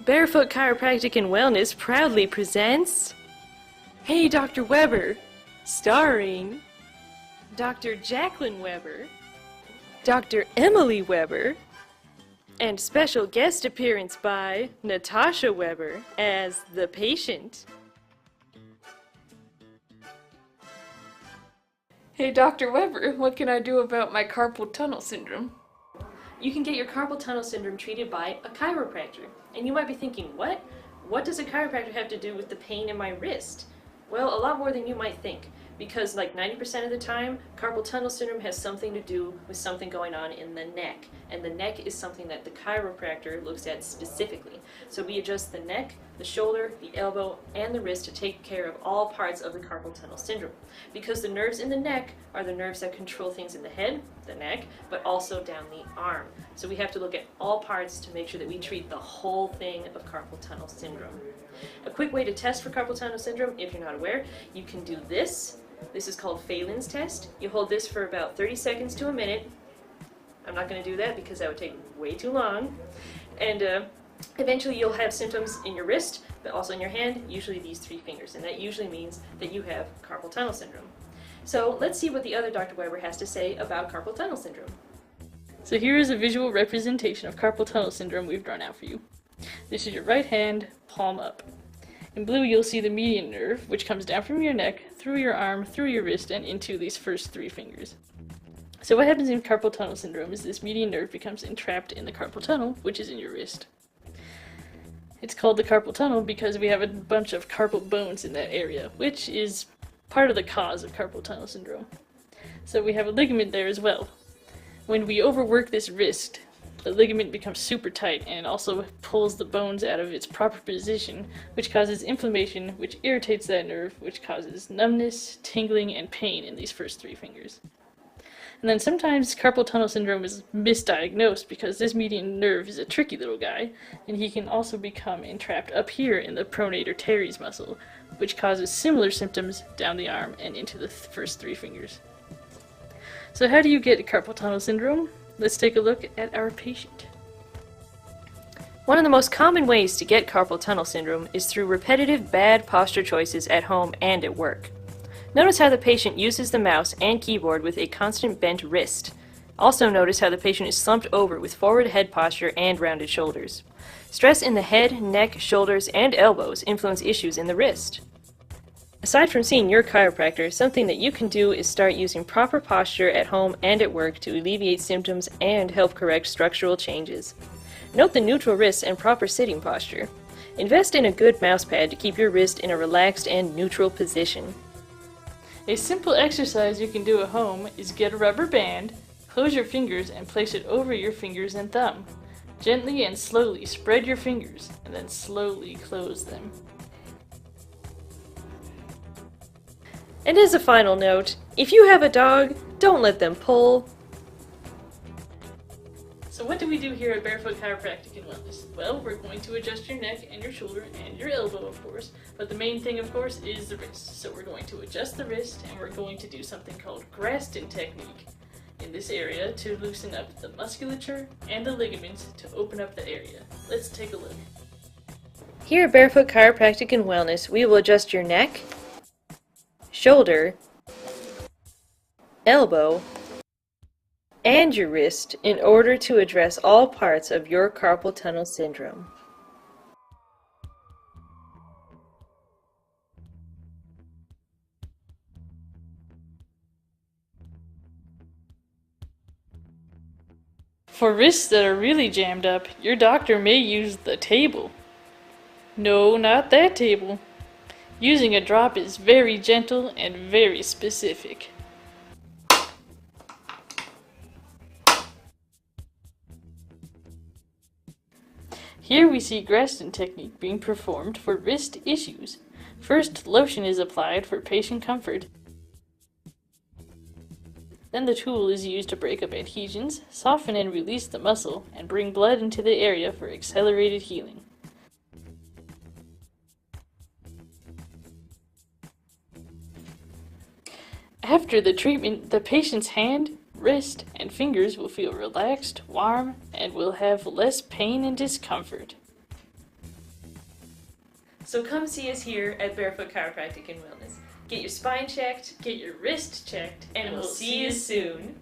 Barefoot Chiropractic and Wellness proudly presents Hey Dr. Weber, starring Dr. Jacqueline Weber, Dr. Emily Weber, and special guest appearance by Natasha Weber as the patient. Hey Dr. Weber, what can I do about my carpal tunnel syndrome? You can get your carpal tunnel syndrome treated by a chiropractor. And you might be thinking, what? What does a chiropractor have to do with the pain in my wrist? Well, a lot more than you might think, because like 90% of the time, carpal tunnel syndrome has something to do with something going on in the neck. And the neck is something that the chiropractor looks at specifically. So we adjust the neck, the shoulder, the elbow, and the wrist to take care of all parts of the carpal tunnel syndrome. Because the nerves in the neck are the nerves that control things in the head, the neck, but also down the arm. So we have to look at all parts to make sure that we treat the whole thing of carpal tunnel syndrome. A quick way to test for carpal tunnel syndrome, if you're not aware, you can do this. This is called Phelan's test. You hold this for about 30 seconds to a minute. I'm not going to do that because that would take way too long. And eventually you'll have symptoms in your wrist, but also in your hand, usually these 3 fingers. And that usually means that you have carpal tunnel syndrome. So let's see what the other Dr. Weber has to say about carpal tunnel syndrome. So here is a visual representation of carpal tunnel syndrome we've drawn out for you. This is your right hand, palm up. In blue you'll see the median nerve, which comes down from your neck, through your arm, through your wrist, and into these first 3 fingers. So what happens in carpal tunnel syndrome is this median nerve becomes entrapped in the carpal tunnel, which is in your wrist. It's called the carpal tunnel because we have a bunch of carpal bones in that area, which is part of the cause of carpal tunnel syndrome. So we have a ligament there as well. When we overwork this wrist, the ligament becomes super tight and also pulls the bones out of its proper position, which causes inflammation, which irritates that nerve, which causes numbness, tingling, and pain in these first 3 fingers. And then sometimes carpal tunnel syndrome is misdiagnosed because this median nerve is a tricky little guy, and he can also become entrapped up here in the pronator teres muscle, which causes similar symptoms down the arm and into the first 3 fingers. So how do you get carpal tunnel syndrome? Let's take a look at our patient. One of the most common ways to get carpal tunnel syndrome is through repetitive bad posture choices at home and at work. Notice how the patient uses the mouse and keyboard with a constant bent wrist. Also notice how the patient is slumped over with forward head posture and rounded shoulders. Stress in the head, neck, shoulders, and elbows influence issues in the wrist. Aside from seeing your chiropractor, something that you can do is start using proper posture at home and at work to alleviate symptoms and help correct structural changes. Note the neutral wrists and proper sitting posture. Invest in a good mouse pad to keep your wrist in a relaxed and neutral position. A simple exercise you can do at home is get a rubber band, close your fingers, and place it over your fingers and thumb. Gently and slowly spread your fingers, and then slowly close them. And as a final note, if you have a dog, don't let them pull. So what do we do here at Barefoot Chiropractic and Wellness? Well, we're going to adjust your neck and your shoulder and your elbow, of course, but the main thing, of course, is the wrist. So we're going to adjust the wrist, and we're going to do something called Graston technique in this area to loosen up the musculature and the ligaments to open up the area. Let's take a look. Here at Barefoot Chiropractic and Wellness, we will adjust your neck, shoulder, elbow, and your wrist in order to address all parts of your carpal tunnel syndrome. For wrists that are really jammed up, your doctor may use the table. No, not that table. Using a drop is very gentle and very specific. Here we see Graston technique being performed for wrist issues. First, lotion is applied for patient comfort. Then the tool is used to break up adhesions, soften and release the muscle, and bring blood into the area for accelerated healing. After the treatment, the patient's hand, wrist, and fingers will feel relaxed, warm, and will have less pain and discomfort. So come see us here at Barefoot Chiropractic and Wellness. Get your spine checked, get your wrist checked, and we'll see you soon.